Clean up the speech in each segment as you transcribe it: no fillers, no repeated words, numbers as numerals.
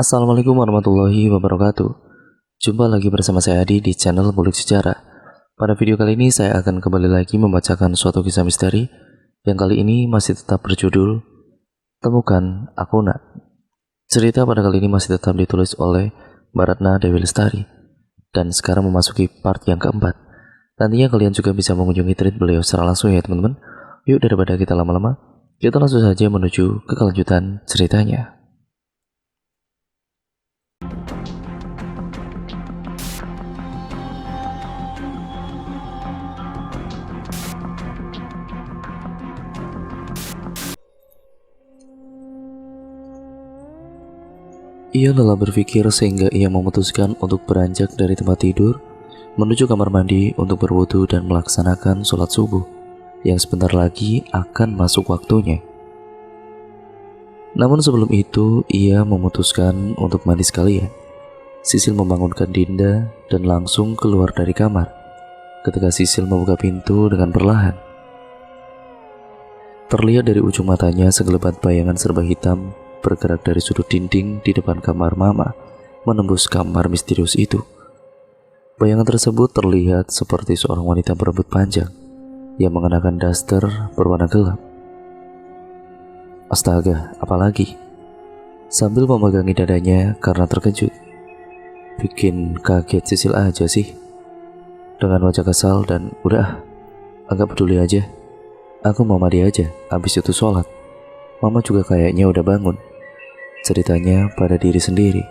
Assalamualaikum warahmatullahi wabarakatuh. Jumpa lagi bersama saya Adi di channel Bulik Sejarah. Pada video kali ini saya akan kembali lagi membacakan suatu kisah misteri yang kali ini masih tetap berjudul Temukan Akuna. Cerita pada kali ini masih tetap ditulis oleh Mbak Ratna Dewi Lestari dan sekarang memasuki part yang keempat. Nantinya kalian juga bisa mengunjungi thread beliau secara langsung ya teman-teman. Yuk daripada kita lama-lama, kita langsung saja menuju ke kelanjutan ceritanya. Ia lelah berpikir sehingga ia memutuskan untuk beranjak dari tempat tidur menuju kamar mandi untuk berwudu dan melaksanakan sholat subuh yang sebentar lagi akan masuk waktunya. Namun sebelum itu ia memutuskan untuk mandi sekalian. Sisil membangunkan Dinda dan langsung keluar dari kamar. Ketika Sisil membuka pintu dengan perlahan, terlihat dari ujung matanya segelebat bayangan serba hitam bergerak dari sudut dinding di depan kamar Mama, menembus kamar misterius itu. Bayangan tersebut terlihat seperti seorang wanita berambut panjang yang mengenakan daster berwarna gelap. Astaga, apalagi? Sambil memegangi dadanya karena terkejut. Bikin kaget Sisil aja sih. Dengan wajah kesal dan udah, agak peduli aja. Aku mau mandi aja, habis itu sholat. Mama juga kayaknya udah bangun. Ceritanya pada diri sendiri.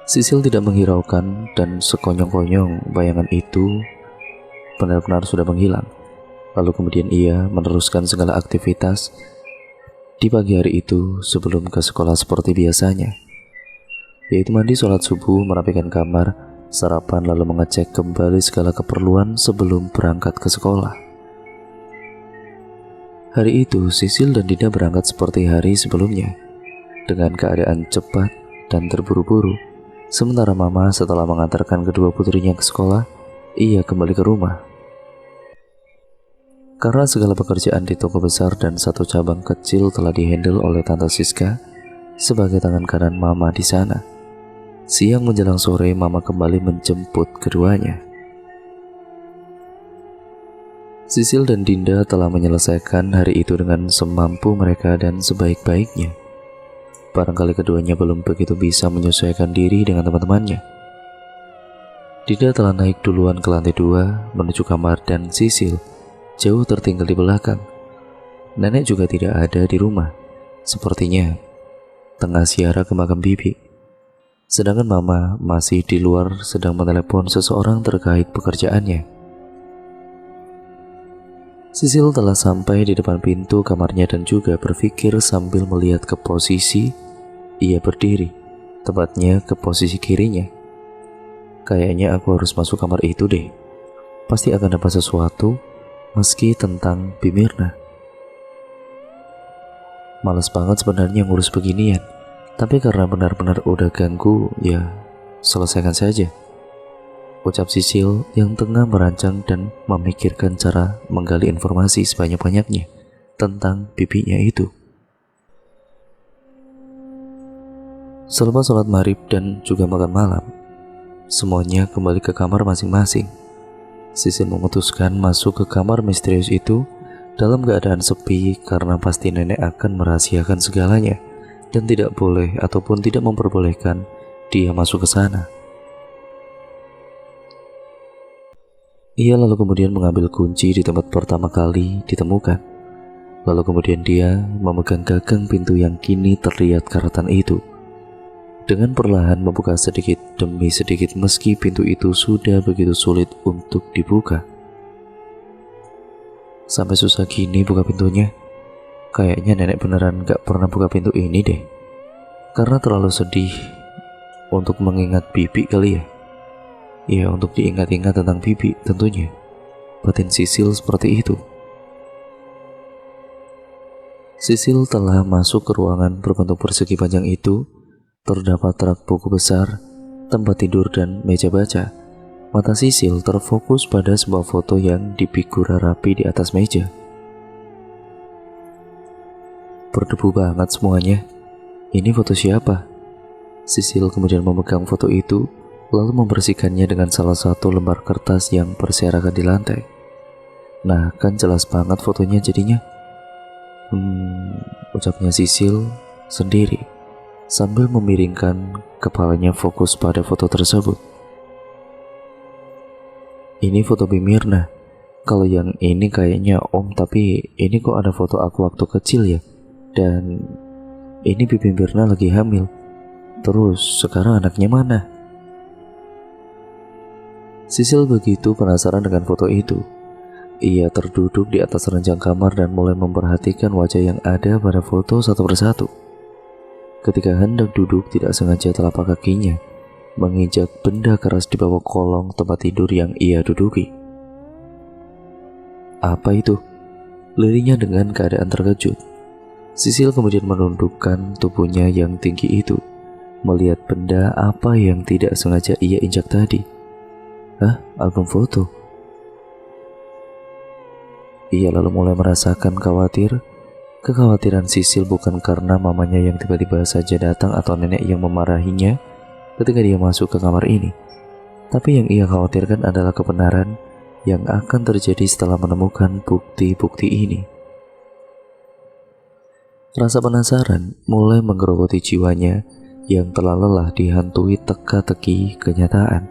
Sisil tidak menghiraukan dan sekonyong-konyong bayangan itu benar-benar sudah menghilang. Lalu kemudian ia meneruskan segala aktivitas di pagi hari itu sebelum ke sekolah seperti biasanya, yaitu mandi, sholat subuh, merapikan kamar, sarapan, lalu mengecek kembali segala keperluan sebelum berangkat ke sekolah. Hari itu, Sisil dan Dinda berangkat seperti hari sebelumnya, dengan keadaan cepat dan terburu-buru. Sementara Mama setelah mengantarkan kedua putrinya ke sekolah, ia kembali ke rumah. Karena segala pekerjaan di toko besar dan satu cabang kecil telah dihandle oleh Tante Siska sebagai tangan kanan Mama di sana. Siang menjelang sore, Mama kembali menjemput keduanya. Sisil dan Dinda telah menyelesaikan hari itu dengan semampu mereka dan sebaik-baiknya. Barangkali keduanya belum begitu bisa menyesuaikan diri dengan teman-temannya. Dinda telah naik duluan ke lantai 2 menuju kamar dan Sisil jauh tertinggal di belakang. Nenek juga tidak ada di rumah. Sepertinya tengah ziarah ke makam bibi. Sedangkan Mama masih di luar sedang menelepon seseorang terkait pekerjaannya. Sisil telah sampai di depan pintu kamarnya dan juga berpikir sambil melihat ke posisi ia berdiri, tepatnya ke posisi kirinya. Kayaknya aku harus masuk kamar itu deh. Pasti akan dapat sesuatu, meski tentang Bimirna. Males banget sebenarnya ngurus beginian, tapi karena benar-benar udah ganggu, ya selesaikan saja, ucap Sisil yang tengah merancang dan memikirkan cara menggali informasi sebanyak-banyaknya tentang bibinya itu. Selepas sholat maghrib dan juga makan malam, semuanya kembali ke kamar masing-masing. Sisil memutuskan masuk ke kamar misterius itu dalam keadaan sepi karena pasti nenek akan merahasiakan segalanya dan tidak boleh ataupun tidak memperbolehkan dia masuk ke sana. Ia lalu kemudian mengambil kunci di tempat pertama kali ditemukan. Lalu kemudian dia memegang gagang pintu yang kini terlihat karatan itu. Dengan perlahan membuka sedikit demi sedikit meski pintu itu sudah begitu sulit untuk dibuka. Sampai susah gini buka pintunya. Kayaknya nenek beneran gak pernah buka pintu ini deh. Karena terlalu sedih untuk mengingat bibi kali ya. Ya, untuk diingat-ingat tentang bibi tentunya. Batin Sisil seperti itu. Sisil telah masuk ke ruangan berbentuk persegi panjang itu. Terdapat rak buku besar, tempat tidur dan meja baca. Mata Sisil terfokus pada sebuah foto yang dipikura rapi di atas meja. Berdebu banget semuanya. Ini foto siapa? Sisil kemudian memegang foto itu, lalu membersihkannya dengan salah satu lembar kertas yang berserakan di lantai. Nah, kan jelas banget fotonya jadinya. Ucapnya Sisil sendiri sambil memiringkan kepalanya fokus pada foto tersebut. Ini foto Bimirna. Kalau yang ini kayaknya Om, tapi ini kok ada foto aku waktu kecil ya. Dan ini Bibi Mirna lagi hamil. Terus sekarang anaknya mana? Sisil begitu penasaran dengan foto itu. Ia terduduk di atas ranjang kamar dan mulai memperhatikan wajah yang ada pada foto satu persatu. Ketika hendak duduk, tidak sengaja telapak kakinya menginjak benda keras di bawah kolong tempat tidur yang ia duduki. Apa itu? Lirinya dengan keadaan terkejut. Sisil kemudian menundukkan tubuhnya yang tinggi itu, melihat benda apa yang tidak sengaja ia injak tadi. Hah? Album foto? Ia lalu mulai merasakan khawatir. Kekhawatiran Sisil bukan karena mamanya yang tiba-tiba saja datang atau nenek yang memarahinya ketika dia masuk ke kamar ini. Tapi yang ia khawatirkan adalah kebenaran yang akan terjadi setelah menemukan bukti-bukti ini. Rasa penasaran mulai menggerogoti jiwanya yang telah lelah dihantui teka-teki kenyataan.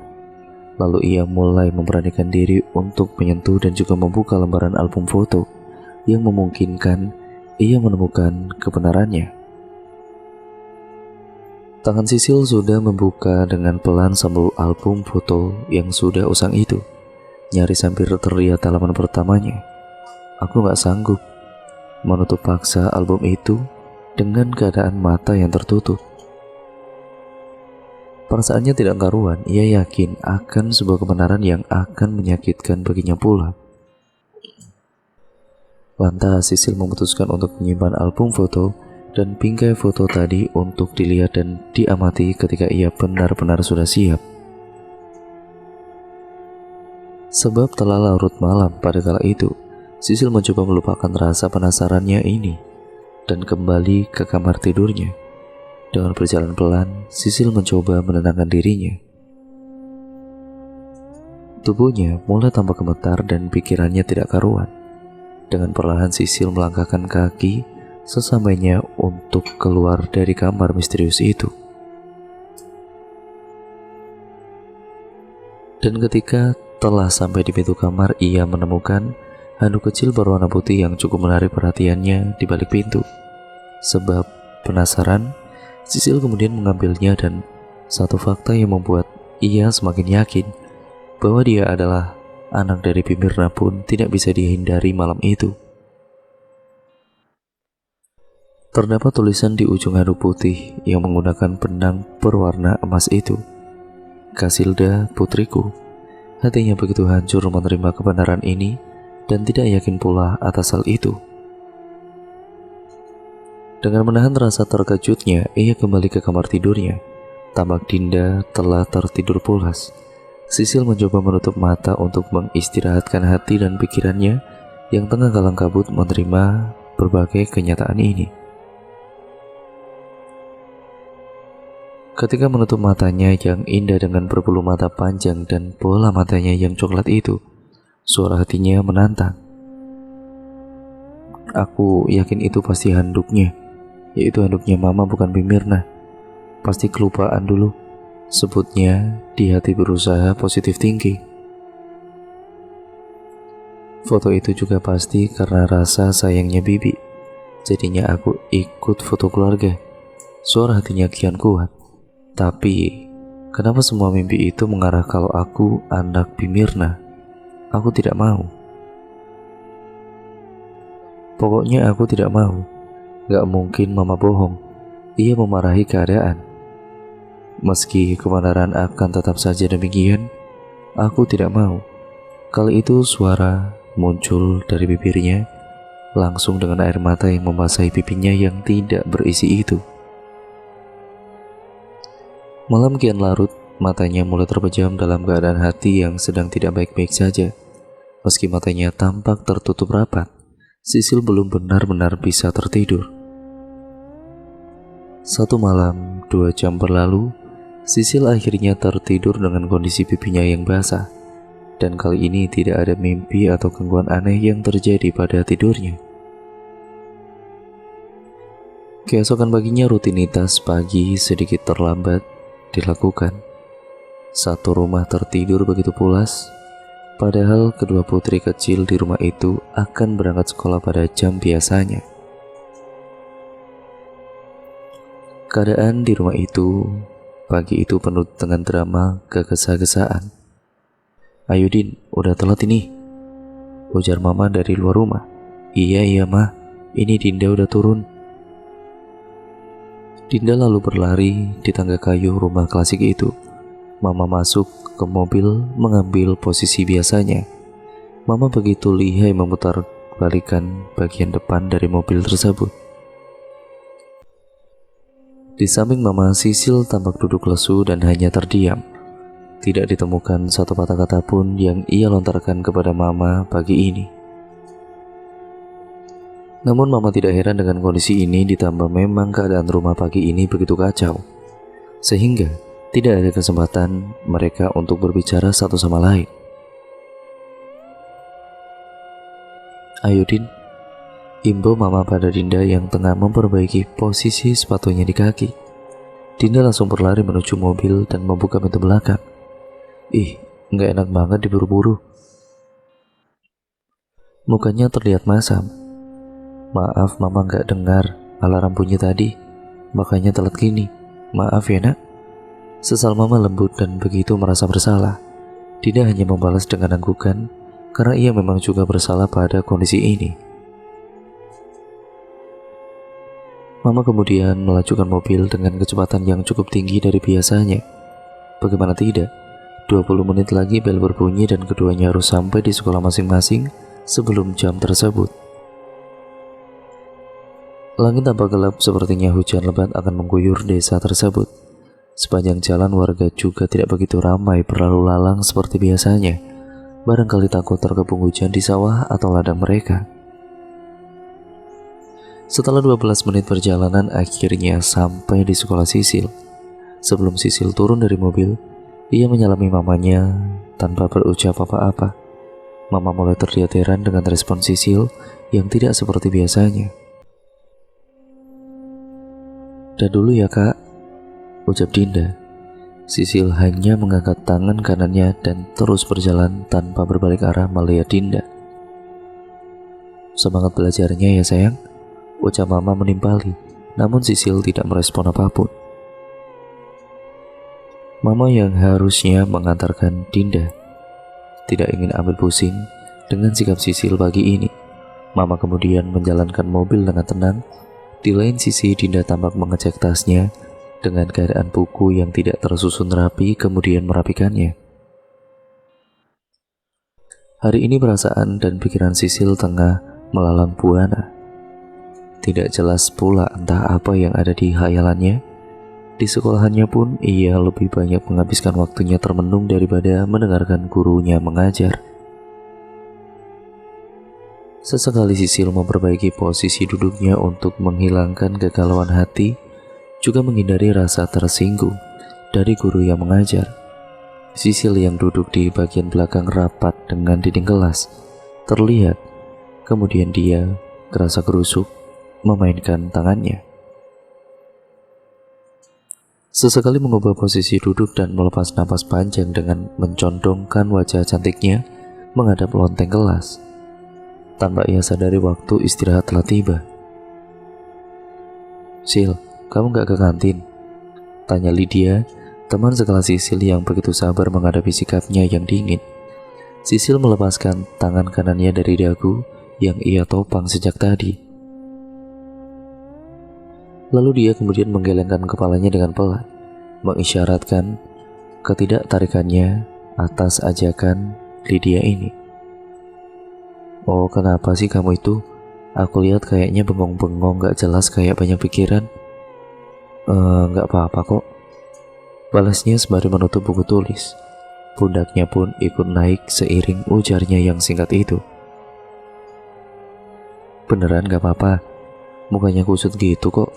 Lalu ia mulai memberanikan diri untuk menyentuh dan juga membuka lembaran album foto yang memungkinkan ia menemukan kebenarannya. Tangan Sisil sudah membuka dengan pelan sampul album foto yang sudah usang itu. Nyaris hampir terlihat halaman pertamanya. Aku gak sanggup menutup paksa album itu dengan keadaan mata yang tertutup. Perasaannya tidak karuan. Ia yakin akan sebuah kebenaran yang akan menyakitkan baginya pula. Lantas Sisil memutuskan untuk menyimpan album foto dan bingkai foto tadi untuk dilihat dan diamati ketika ia benar-benar sudah siap. Sebab telah larut malam pada kala itu, Sisil mencoba melupakan rasa penasarannya ini dan kembali ke kamar tidurnya. Dengan berjalan pelan, Sisil mencoba menenangkan dirinya. Tubuhnya mulai tampak gemetar dan pikirannya tidak karuan. Dengan perlahan Sisil melangkahkan kaki sesampainya untuk keluar dari kamar misterius itu. Dan ketika telah sampai di pintu kamar, ia menemukan handuk kecil berwarna putih yang cukup menarik perhatiannya di balik pintu. Sebab penasaran, Sisil kemudian mengambilnya dan satu fakta yang membuat ia semakin yakin bahwa dia adalah anak dari Bimirna pun tidak bisa dihindari malam itu. Terdapat tulisan di ujung handuk putih yang menggunakan benang berwarna emas itu. Kasilda putriku. Hatinya begitu hancur menerima kebenaran ini dan tidak yakin pula atas hal itu. Dengan menahan rasa terkejutnya, ia kembali ke kamar tidurnya. Tampak Dinda telah tertidur pulas. Sisil mencoba menutup mata untuk mengistirahatkan hati dan pikirannya yang tengah kalang kabut menerima berbagai kenyataan ini. Ketika menutup matanya yang indah dengan berbulu mata panjang dan bola matanya yang coklat itu, suara hatinya menantang. Aku yakin itu pasti handuknya, yaitu handuknya mama bukan Bimirna. Pasti kelupaan dulu, sebutnya di hati berusaha positif tinggi. Foto itu juga pasti karena rasa sayangnya bibi. Jadinya aku ikut foto keluarga. Suara hatinya kian kuat. Tapi kenapa semua mimpi itu mengarah kalau aku anak Bimirna? Aku tidak mau. Pokoknya aku tidak mau. Gak mungkin mama bohong. Ia memarahi keadaan. Meski kebenaran akan tetap saja demikian, aku tidak mau. Kali itu suara muncul dari bibirnya, langsung dengan air mata yang membasahi pipinya yang tidak berisi itu. Malam kian larut, matanya mulai terpejam dalam keadaan hati yang sedang tidak baik-baik saja. Meski matanya tampak tertutup rapat, Sisil belum benar-benar bisa tertidur. Satu malam, 2 jam berlalu, Sisil akhirnya tertidur dengan kondisi pipinya yang basah. Dan kali ini tidak ada mimpi atau gangguan aneh yang terjadi pada tidurnya. Keesokan paginya rutinitas pagi sedikit terlambat dilakukan. Satu rumah tertidur begitu pulas, padahal kedua putri kecil di rumah itu akan berangkat sekolah pada jam biasanya. Keadaan di rumah itu pagi itu penuh dengan drama kegesa-gesaan. "Ayo Din, udah telat ini," ujar mama dari luar rumah. Iya mah, ini Dinda udah turun." Dinda lalu berlari di tangga kayu rumah klasik itu. Mama masuk ke mobil mengambil posisi biasanya. Mama begitu lihai memutar balikan bagian depan dari mobil tersebut. Di samping Mama, Sisil tampak duduk lesu dan hanya terdiam. Tidak ditemukan satu patah kata pun yang ia lontarkan kepada Mama pagi ini. Namun Mama tidak heran dengan kondisi ini, ditambah memang keadaan rumah pagi ini begitu kacau, sehingga tidak ada kesempatan mereka untuk berbicara satu sama lain. "Ayo Din," imbau Mama pada Dinda yang tengah memperbaiki posisi sepatunya di kaki. Dinda langsung berlari menuju mobil dan membuka pintu belakang. "Ih, nggak enak banget diburu-buru." Mukanya terlihat masam. "Maaf Mama nggak dengar alarm bunyi tadi, makanya telat gini. Maaf ya nak." Sesal Mama lembut dan begitu merasa bersalah. Dinda hanya membalas dengan anggukan karena ia memang juga bersalah pada kondisi ini. Mama kemudian melajukan mobil dengan kecepatan yang cukup tinggi dari biasanya. Bagaimana tidak, 20 menit lagi bel berbunyi dan keduanya harus sampai di sekolah masing-masing sebelum jam tersebut. Langit tampak gelap, sepertinya hujan lebat akan mengguyur desa tersebut. Sepanjang jalan warga juga tidak begitu ramai berlalu lalang seperti biasanya. Barangkali takut terkepung hujan di sawah atau ladang mereka. Setelah 12 menit perjalanan, akhirnya sampai di sekolah Sisil. Sebelum Sisil turun dari mobil, ia menyalami mamanya tanpa berucap apa-apa. Mama mulai terlihat heran dengan respon Sisil yang tidak seperti biasanya. "Dah dulu ya kak," ucap Dinda. Sisil hanya mengangkat tangan kanannya dan terus berjalan tanpa berbalik arah melihat Dinda. "Semangat belajarnya ya sayang," ucap Mama menimpali, namun Sisil tidak merespon apapun. Mama yang harusnya mengantarkan Dinda tidak ingin ambil pusing dengan sikap Sisil pagi ini. Mama kemudian menjalankan mobil dengan tenang. Di lain sisi, Dinda tampak mengecek tasnya dengan keadaan buku yang tidak tersusun rapi, kemudian merapikannya. Hari ini perasaan dan pikiran Sisil tengah melalang buana. Tidak jelas pula entah apa yang ada di khayalannya. Di sekolahannya pun ia lebih banyak menghabiskan waktunya termenung daripada mendengarkan gurunya mengajar. Sesekali Sisil memperbaiki posisi duduknya untuk menghilangkan kegalauan hati, juga menghindari rasa tersinggung dari guru yang mengajar. Sisil yang duduk di bagian belakang rapat dengan dinding kelas terlihat, kemudian dia kerasa kerusuk memainkan tangannya. Sesekali mengubah posisi duduk dan melepas napas panjang dengan mencondongkan wajah cantiknya menghadap lonteng kelas. Tanpa ia sadari waktu istirahat telah tiba. "Sil, kamu gak ke kantin?" tanya Lydia, teman sekelas Sisil yang begitu sabar menghadapi sikapnya yang dingin. Sisil melepaskan tangan kanannya dari dagu yang ia topang sejak tadi. Lalu dia kemudian menggelengkan kepalanya dengan pelan, mengisyaratkan ketidaktarikannya atas ajakan Lydia ini. "Oh, kenapa sih kamu itu? Aku lihat kayaknya bengong-bengong gak jelas, kayak banyak pikiran." Gak apa-apa kok," balasnya sembari menutup buku tulis. Pundaknya pun ikut naik seiring ujarnya yang singkat itu. "Beneran gak apa-apa? Mukanya kusut gitu kok."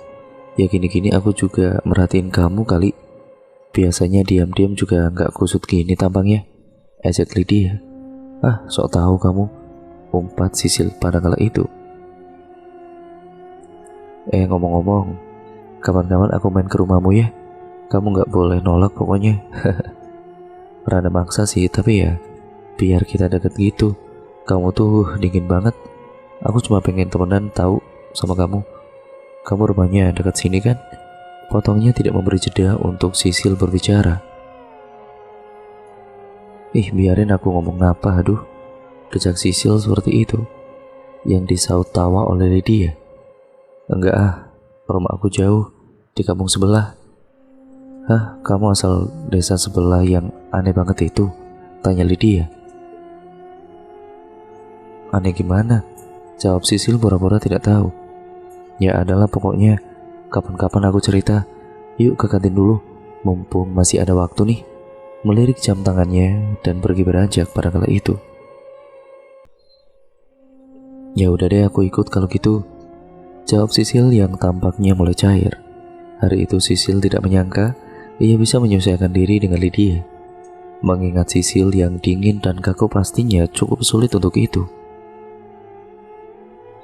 Ya gini-gini aku juga merhatiin kamu kali. Biasanya diam-diam juga nggak kusut gini tampangnya, ejek Lydia. Ah, sok tahu kamu, umpat Sisil pada kala itu. Ngomong-ngomong, kapan-kapan aku main ke rumahmu ya. Kamu nggak boleh nolak pokoknya. Rada maksa sih, tapi ya biar kita deket gitu. Kamu tuh dingin banget. Aku cuma pengen temenan tahu sama kamu. Kamu rumahnya dekat sini kan? Potongnya tidak memberi jeda untuk Sisil berbicara. Biarin aku ngomong apa, aduh. Dejak Sisil seperti itu, yang disaut tawa oleh Lydia. Enggak ah, rumah aku jauh, di kampung sebelah. Hah, kamu asal desa sebelah yang aneh banget itu? Tanya Lydia. Aneh gimana? Jawab Sisil pura-pura tidak tahu. Ya adalah pokoknya, kapan-kapan aku cerita. Yuk ke kantin dulu, mumpung masih ada waktu nih. Melirik jam tangannya dan pergi beranjak pada kala itu. Ya udah deh, aku ikut kalau gitu, jawab Sisil yang tampaknya mulai cair. Hari itu Sisil tidak menyangka ia bisa menyesuaikan diri dengan Lydia. Mengingat Sisil yang dingin dan kaku pastinya cukup sulit untuk itu.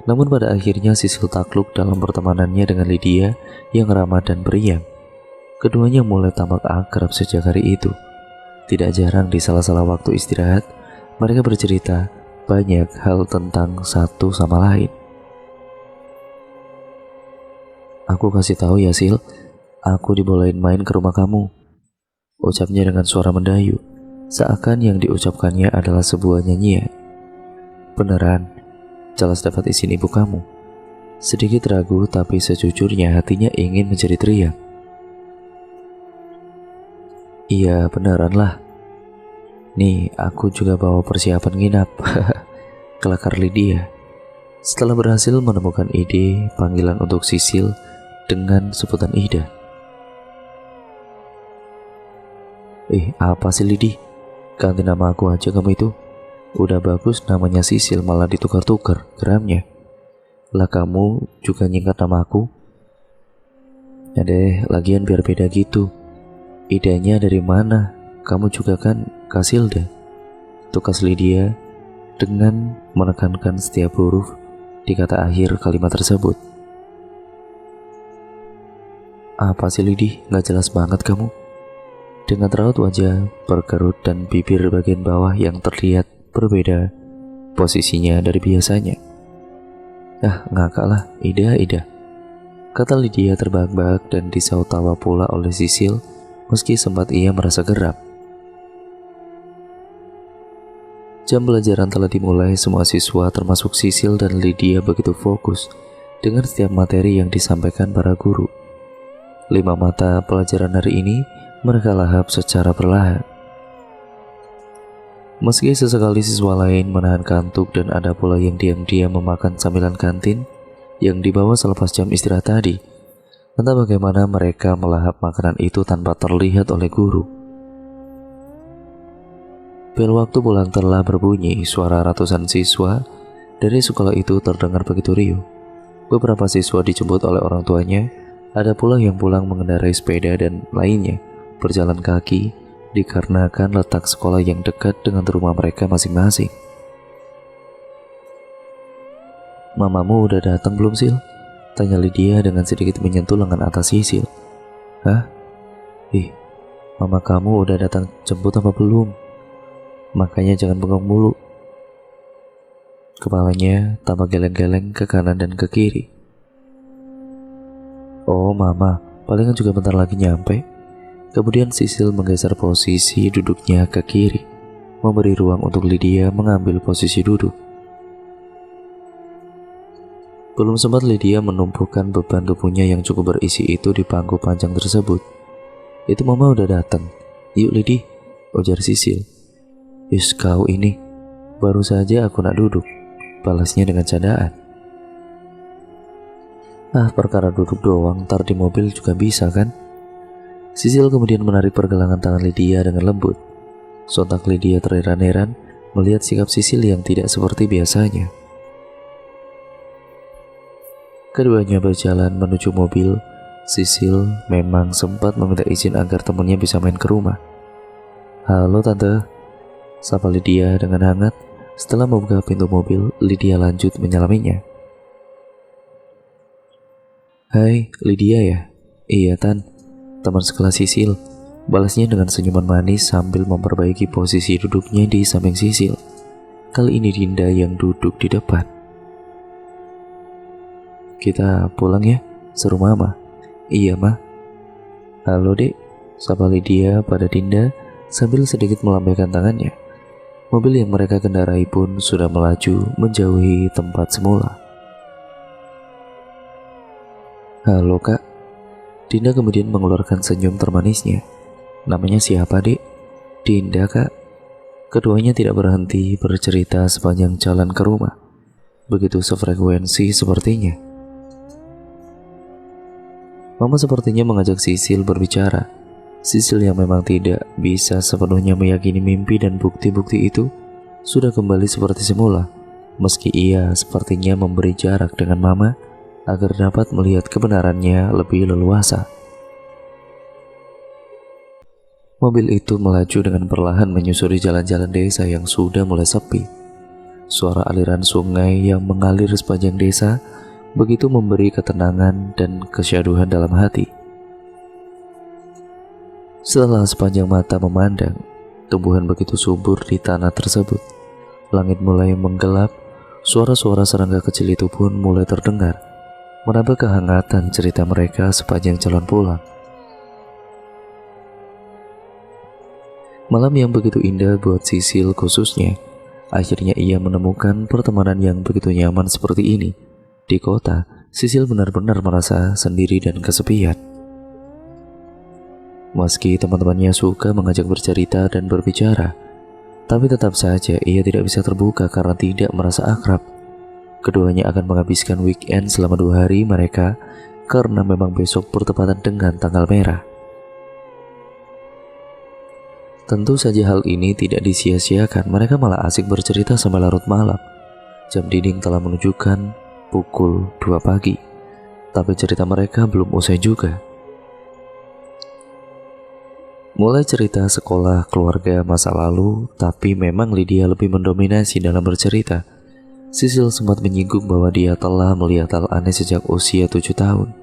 Namun pada akhirnya Sisil takluk dalam pertemanannya dengan Lydia yang ramah dan periang. Keduanya mulai tampak akrab sejak hari itu. Tidak jarang di sela-sela waktu istirahat, mereka bercerita banyak hal tentang satu sama lain. Aku kasih tahu ya Sil, aku dibolehin main ke rumah kamu, ucapnya dengan suara mendayu, seakan yang diucapkannya adalah sebuah nyanyian. Beneran, jelas dapat izin ibu kamu. Sedikit ragu tapi sejujurnya hatinya ingin menjerit-teriak. Iya beneran lah. Nih aku juga bawa persiapan nginap. Kelakar Lydia setelah berhasil menemukan ide panggilan untuk Sisil dengan sebutan Ida. Apa sih Lidi? Ganti nama aku aja kamu itu. Udah bagus namanya Sisil malah ditukar-tukar, geramnya. Lah kamu juga nyingkat nama aku. Ya deh, lagian biar beda gitu. Idenya dari mana? Kamu juga kan Kasilda, tukas Lydia dengan menekankan setiap huruf di kata akhir kalimat tersebut. Apa sih Lidi? Gak jelas banget kamu. Dengan raut wajah berkerut dan bibir bagian bawah yang terlihat berbeda posisinya dari biasanya. Ngakak lah, Ida, kata Lydia terbahak-bahak dan disaut tawa pula oleh Sisil meski sempat ia merasa geram. Jam pelajaran telah dimulai, semua siswa termasuk Sisil dan Lydia begitu fokus dengan setiap materi yang disampaikan para guru. 5 mata pelajaran hari ini mereka lahap secara perlahan. Meski sesekali siswa lain menahan kantuk dan ada pula yang diam-diam memakan camilan kantin yang dibawa selepas jam istirahat tadi, entah bagaimana mereka melahap makanan itu tanpa terlihat oleh guru. Bel waktu pulang telah berbunyi, suara ratusan siswa dari sekolah itu terdengar begitu riuh. Beberapa siswa dijemput oleh orang tuanya, ada pula yang pulang mengendarai sepeda dan lainnya berjalan kaki dikarenakan letak sekolah yang dekat dengan rumah mereka masing-masing. Mamamu udah datang belum Sil? Tanya Lydia dengan sedikit menyentuh lengan atas Sisil. Hah? Mama kamu udah datang jemput apa belum? Makanya jangan bengong mulu. Kepalanya tampak geleng-geleng ke kanan dan ke kiri. Oh mama, palingan juga bentar lagi nyampe. Kemudian Sisil menggeser posisi duduknya ke kiri, memberi ruang untuk Lydia mengambil posisi duduk. Belum sempat Lydia menumpukan beban tubuhnya yang cukup berisi itu di pangku panjang tersebut, itu mama udah datang. Yuk Lydia, ujar Sisil. Kau ini, baru saja aku nak duduk, balasnya dengan candaan. Perkara duduk doang, ntar di mobil juga bisa kan? Sisil kemudian menarik pergelangan tangan Lydia dengan lembut. Sontak Lydia terheran-heran melihat sikap Sisil yang tidak seperti biasanya. Keduanya berjalan menuju mobil Sisil memang sempat meminta izin agar temannya bisa main ke rumah. "Halo tante," sapa Lydia dengan hangat. Setelah membuka pintu mobil, Lydia lanjut menyalaminya. "Hai, Lydia ya?" "Iya Tan, teman sekelas Sisil," balasnya dengan senyuman manis sambil memperbaiki posisi duduknya di samping Sisil. Kali ini Dinda yang duduk di depan. "Kita pulang ya, seru Mama." "Iya Ma." "Halo Dek," sapa Lydia pada Dinda sambil sedikit melambaikan tangannya. Mobil yang mereka kendarai pun sudah melaju menjauhi tempat semula. "Halo Kak." Dinda kemudian mengeluarkan senyum termanisnya. "Namanya siapa Dek?" "Dinda Kak." Keduanya tidak berhenti bercerita sepanjang jalan ke rumah. Begitu sefrekuensi sepertinya. Mama sepertinya mengajak Sisil berbicara. Sisil yang memang tidak bisa sepenuhnya meyakini mimpi dan bukti-bukti itu sudah kembali seperti semula, meski ia sepertinya memberi jarak dengan Mama agar dapat melihat kebenarannya lebih leluasa. Mobil itu melaju dengan perlahan menyusuri jalan-jalan desa yang sudah mulai sepi. Suara aliran sungai yang mengalir sepanjang desa begitu memberi ketenangan dan kesyahduhan dalam hati. Setelah sepanjang mata memandang, tumbuhan begitu subur di tanah tersebut. Langit mulai menggelap, suara-suara serangga kecil itu pun mulai terdengar, menambah kehangatan cerita mereka sepanjang jalan pulang. Malam yang begitu indah buat Sisil khususnya. Akhirnya ia menemukan pertemanan yang begitu nyaman seperti ini. Di kota, Sisil benar-benar merasa sendiri dan kesepian. Meski teman-temannya suka mengajak bercerita dan berbicara, tapi tetap saja ia tidak bisa terbuka karena tidak merasa akrab. Keduanya akan menghabiskan weekend selama 2 hari mereka karena memang besok bertepatan dengan tanggal merah. Tentu saja hal ini tidak disia-siakan, mereka malah asik bercerita sampai larut malam. Jam dinding telah menunjukkan pukul 2 pagi, tapi cerita mereka belum usai juga. Mulai cerita sekolah, keluarga, masa lalu, tapi memang Lydia lebih mendominasi dalam bercerita. Sisil sempat menyinggung bahwa dia telah melihat hal aneh sejak usia 7 tahun.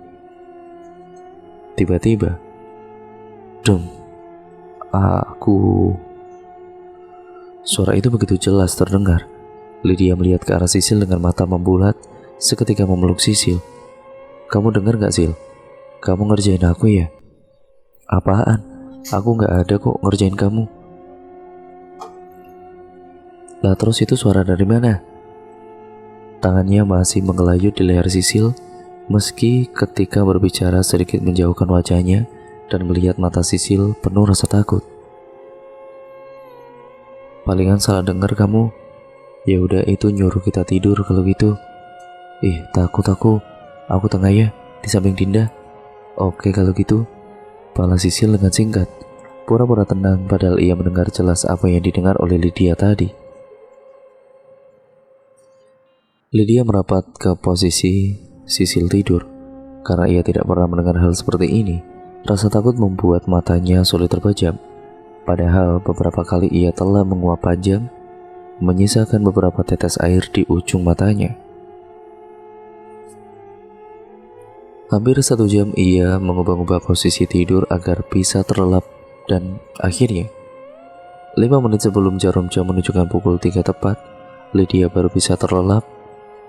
Tiba-tiba, dum, suara itu begitu jelas terdengar. Lydia melihat ke arah Sisil dengan mata membulat, seketika memeluk Sisil. "Kamu dengar gak Sil? Kamu ngerjain aku ya?" "Apaan? Aku gak ada kok ngerjain kamu." "Lah terus itu suara dari mana?" Tangannya masih mengelayut di leher Sisil, meski ketika berbicara sedikit menjauhkan wajahnya dan melihat mata Sisil penuh rasa takut. "Palingan salah dengar kamu. Ya udah itu nyuruh kita tidur kalau gitu." "Ih, takut aku. Aku tengah ya, di samping Dinda." "Oke kalau gitu," balas Sisil dengan singkat, pura-pura tenang padahal ia mendengar jelas apa yang didengar oleh Lydia tadi. Lydia merapat ke posisi Sisil tidur. Karena ia tidak pernah mendengar hal seperti ini, rasa takut membuat matanya sulit terpejam. Padahal beberapa kali ia telah menguap panjang, menyisakan beberapa tetes air di ujung matanya. Hampir 1 jam ia mengubah-ubah posisi tidur agar bisa terlelap dan akhirnya 5 menit sebelum jarum jam menunjukkan pukul 3 tepat, Lydia baru bisa terlelap.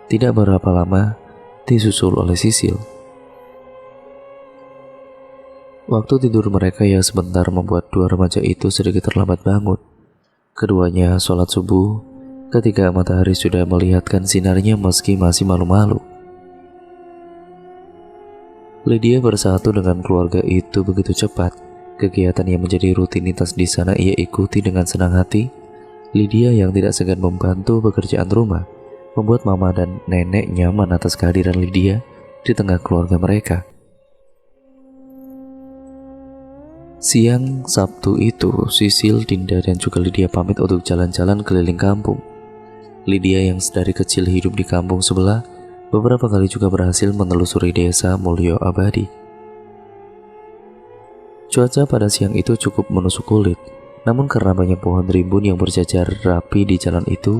Tidak berapa lama disusul oleh Sisil. Waktu tidur mereka yang sebentar membuat 2 remaja itu sedikit terlambat bangun. Keduanya sholat subuh ketika matahari sudah melihatkan sinarnya meski masih malu-malu. Lydia bersatu dengan keluarga itu begitu cepat. Kegiatan yang menjadi rutinitas di sana ia ikuti dengan senang hati. Lydia yang tidak segan membantu pekerjaan rumah membuat mama dan nenek nyaman atas kehadiran Lydia di tengah keluarga mereka. Siang Sabtu itu, Sisil, Dinda, dan juga Lydia pamit untuk jalan-jalan keliling kampung. Lydia yang sedari kecil hidup di kampung sebelah, beberapa kali juga berhasil menelusuri desa Mulyo Abadi. Cuaca pada siang itu cukup menusuk kulit, namun karena banyak pohon rimbun yang berjajar rapi di jalan itu,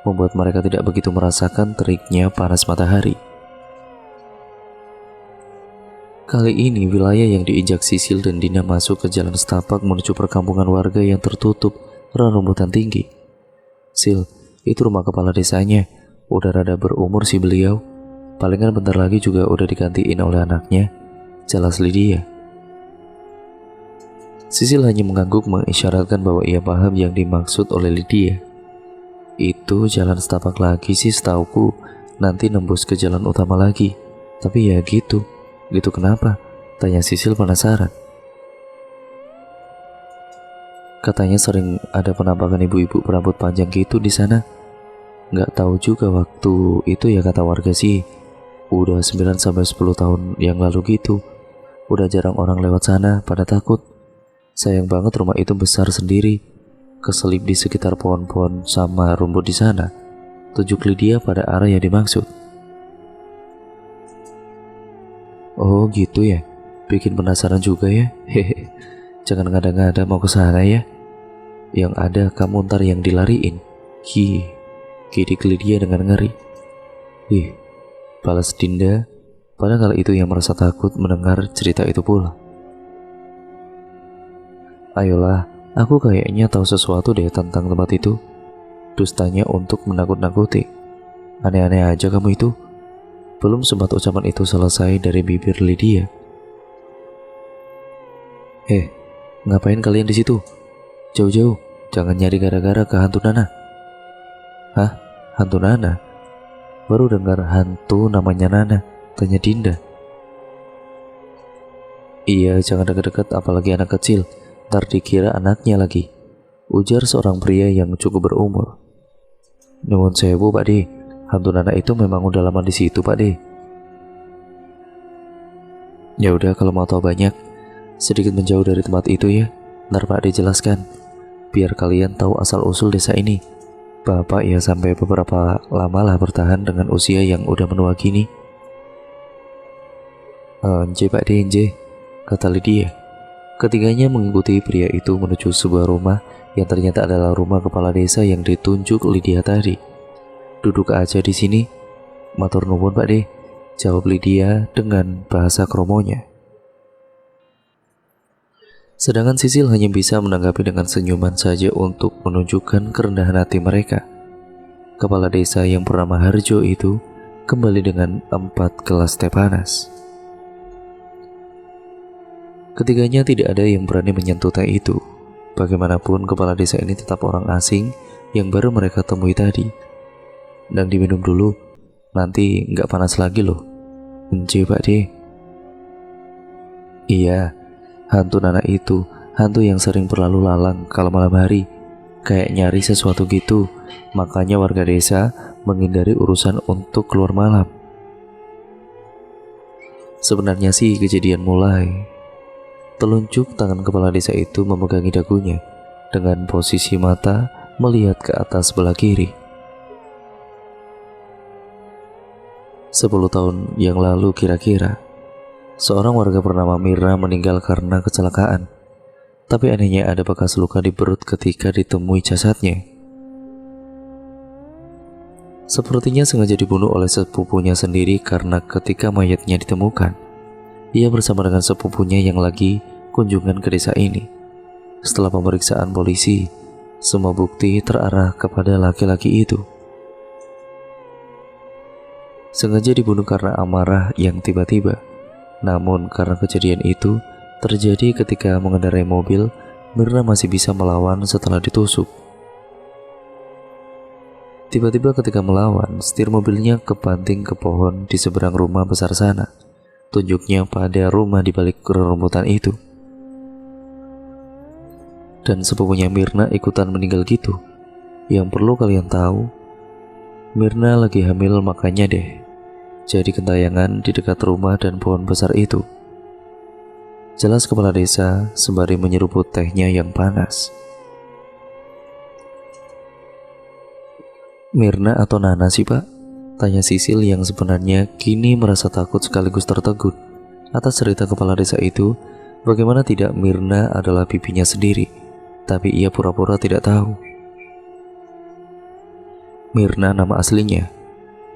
membuat mereka tidak begitu merasakan teriknya panas matahari. Kali ini wilayah yang diinjak Sisil dan Dinda masuk ke jalan setapak menuju perkampungan warga yang tertutup rerumputan tinggi. Sil, itu rumah kepala desanya. Udah rada berumur sih beliau. Palingan bentar lagi juga udah digantiin oleh anaknya. Jelas Lydia. Sisil hanya mengangguk mengisyaratkan bahwa ia paham yang dimaksud oleh Lydia. Itu jalan setapak lagi sih setauku, nanti nembus ke jalan utama lagi. Tapi ya gitu. Gitu kenapa? Tanya Sisil penasaran. Katanya sering ada penampakan ibu-ibu berambut panjang gitu di sana. Nggak tahu juga waktu itu ya, kata warga sih. Udah 9-10 tahun yang lalu gitu. Udah jarang orang lewat sana, pada takut. Sayang banget rumah itu besar sendiri, keselip di sekitar pohon-pohon sama rumput di sana. Tunjuk Lydia pada arah yang dimaksud. Oh gitu ya, bikin penasaran juga ya. Hehe, jangan ngada-ngada mau ke sana ya. Yang ada kamu ntar yang dilariin. Kidik Lydia dengan ngeri. Balas Dinda pada kali itu yang merasa takut mendengar cerita itu pula. Ayolah, aku kayaknya tahu sesuatu deh tentang tempat itu. Dustanya untuk menakut-nakuti. Aneh-aneh aja kamu itu. Belum sempat ucapan itu selesai dari bibir Lydia. Ngapain kalian di situ? Jauh-jauh, jangan nyari gara-gara ke hantu Nana. Hah? Hantu Nana? Baru dengar hantu namanya Nana, tanya Dinda. Iya, jangan dekat-dekat apalagi anak kecil, ntar dikira anaknya lagi, ujar seorang pria yang cukup berumur. Nuwun sewu Pak De, hantu Nana itu memang udah lama di situ Pak De. Ya udah, kalau mau tahu banyak, sedikit menjauh dari tempat itu ya, ntar Pak De jelaskan, biar kalian tahu asal-usul desa ini. Bapak ya sampai beberapa lama lah bertahan dengan usia yang udah menua gini. Nje Pak De, nje, kata Lydia. Ketiganya mengikuti pria itu menuju sebuah rumah yang ternyata adalah rumah kepala desa yang ditunjuk Lydia tadi. Duduk aja di sini, matur nuwun Pak De, jawab Lydia dengan bahasa kromonya. Sedangkan Sisil hanya bisa menanggapi dengan senyuman saja untuk menunjukkan kerendahan hati mereka. Kepala desa yang bernama Harjo itu kembali dengan 4 gelas teh panas. Ketiganya tidak ada yang berani menyentuh teh itu. Bagaimanapun kepala desa ini tetap orang asing yang baru mereka temui tadi. Dan diminum dulu, nanti nggak panas lagi loh. Enje Pak De. Iya, hantu Nana itu, hantu yang sering berlalu lalang kalau malam hari, kayak nyari sesuatu gitu. Makanya warga desa menghindari urusan untuk keluar malam. Sebenarnya sih kejadian mulai. Telunjuk tangan kepala desa itu memegangi dagunya dengan posisi mata melihat ke atas sebelah kiri. 10 tahun yang lalu kira-kira, seorang warga bernama Mirna meninggal karena kecelakaan. Tapi anehnya ada bekas luka di perut ketika ditemui jasadnya. Sepertinya sengaja dibunuh oleh sepupunya sendiri karena ketika mayatnya ditemukan, ia bersama dengan sepupunya yang lagi kunjungan ke desa ini. Setelah pemeriksaan polisi, semua bukti terarah kepada laki-laki itu. Sengaja dibunuh karena amarah yang tiba-tiba. Namun karena kejadian itu terjadi ketika mengendarai mobil, Mirna masih bisa melawan setelah ditusuk. Tiba-tiba ketika melawan, setir mobilnya kebanting ke pohon di seberang rumah besar sana. Tunjuknya pada rumah di balik rerumputan itu. Dan sepupunya Mirna ikutan meninggal gitu. Yang perlu kalian tahu, Mirna lagi hamil, makanya deh jadi gentayangan di dekat rumah dan pohon besar itu. Jelas kepala desa sembari menyeruput tehnya yang panas. Mirna atau Nana sih Pak? Tanya Sisil yang sebenarnya kini merasa takut sekaligus tertegun atas cerita kepala desa itu Bagaimana tidak, Mirna adalah bibinya sendiri, tapi ia pura-pura tidak tahu. Mirna nama aslinya.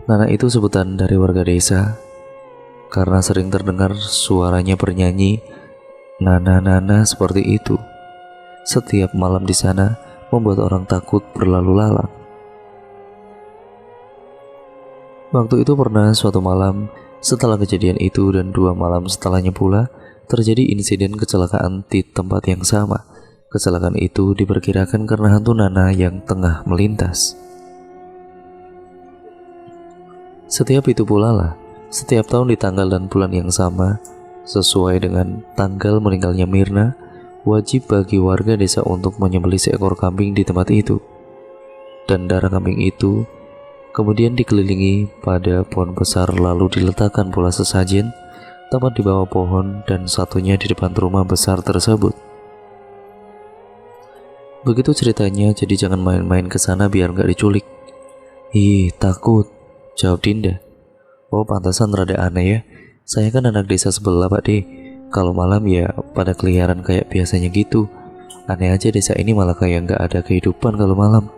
Nana itu sebutan dari warga desa karena sering terdengar suaranya bernyanyi nana-nana seperti itu. Setiap malam di sana membuat orang takut berlalu lalang. Waktu itu pernah suatu malam setelah kejadian itu dan 2 malam setelahnya pula terjadi insiden kecelakaan di tempat yang sama. Kecelakaan itu diperkirakan karena hantu Nana yang tengah melintas. Setiap itu pula lah, setiap tahun di tanggal dan bulan yang sama, sesuai dengan tanggal meninggalnya Mirna, wajib bagi warga desa untuk menyembelih seekor kambing di tempat itu. Dan darah kambing itu kemudian dikelilingi pada pohon besar, lalu diletakkan pula sesajen, tepat di bawah pohon dan satunya di depan rumah besar tersebut. Begitu ceritanya, jadi jangan main-main ke sana biar nggak diculik. Ih, takut, jawab Dinda. Oh, pantasan rada aneh ya. Saya kan anak desa sebelah, Pak De. Kalau malam ya pada keliaran kayak biasanya gitu. Aneh aja desa ini malah kayak nggak ada kehidupan kalau malam.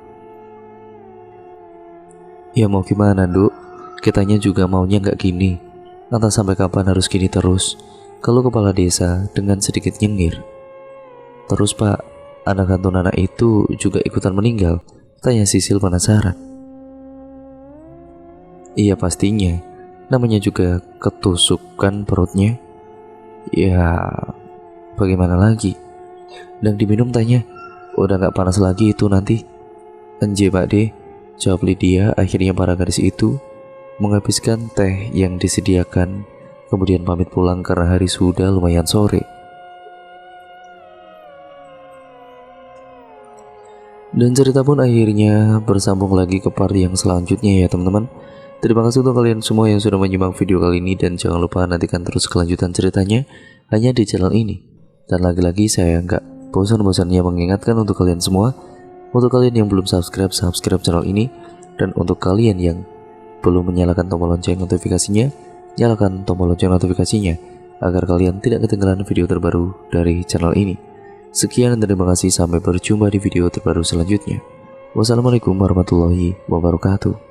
Ya mau gimana, Nduk? Kitanya juga maunya nggak gini. Entah sampai kapan harus gini terus. Kalau kepala desa dengan sedikit nyengir. Terus Pak, anak hantu Nana itu juga ikutan meninggal? Tanya Sisil penasaran. Iya pastinya. Namanya juga ketusukan perutnya. Ya bagaimana lagi? Dan diminum, tanya. Udah gak panas lagi itu nanti? Enje Pak De, jawab Lydia. Akhirnya para gadis itu menghabiskan teh yang disediakan, kemudian pamit pulang karena hari sudah lumayan sore. Dan cerita pun akhirnya bersambung lagi ke part yang selanjutnya ya teman-teman. Terima kasih untuk kalian semua yang sudah menyimak video kali ini, dan jangan lupa nantikan terus kelanjutan ceritanya hanya di channel ini. Dan lagi-lagi saya nggak bosan-bosannya mengingatkan untuk kalian semua, untuk kalian yang belum subscribe channel ini, dan untuk kalian yang belum menyalakan tombol lonceng notifikasinya, nyalakan tombol lonceng notifikasinya agar kalian tidak ketinggalan video terbaru dari channel ini. Sekian dan terima kasih, sampai berjumpa di video terbaru selanjutnya. Wassalamualaikum warahmatullahi wabarakatuh.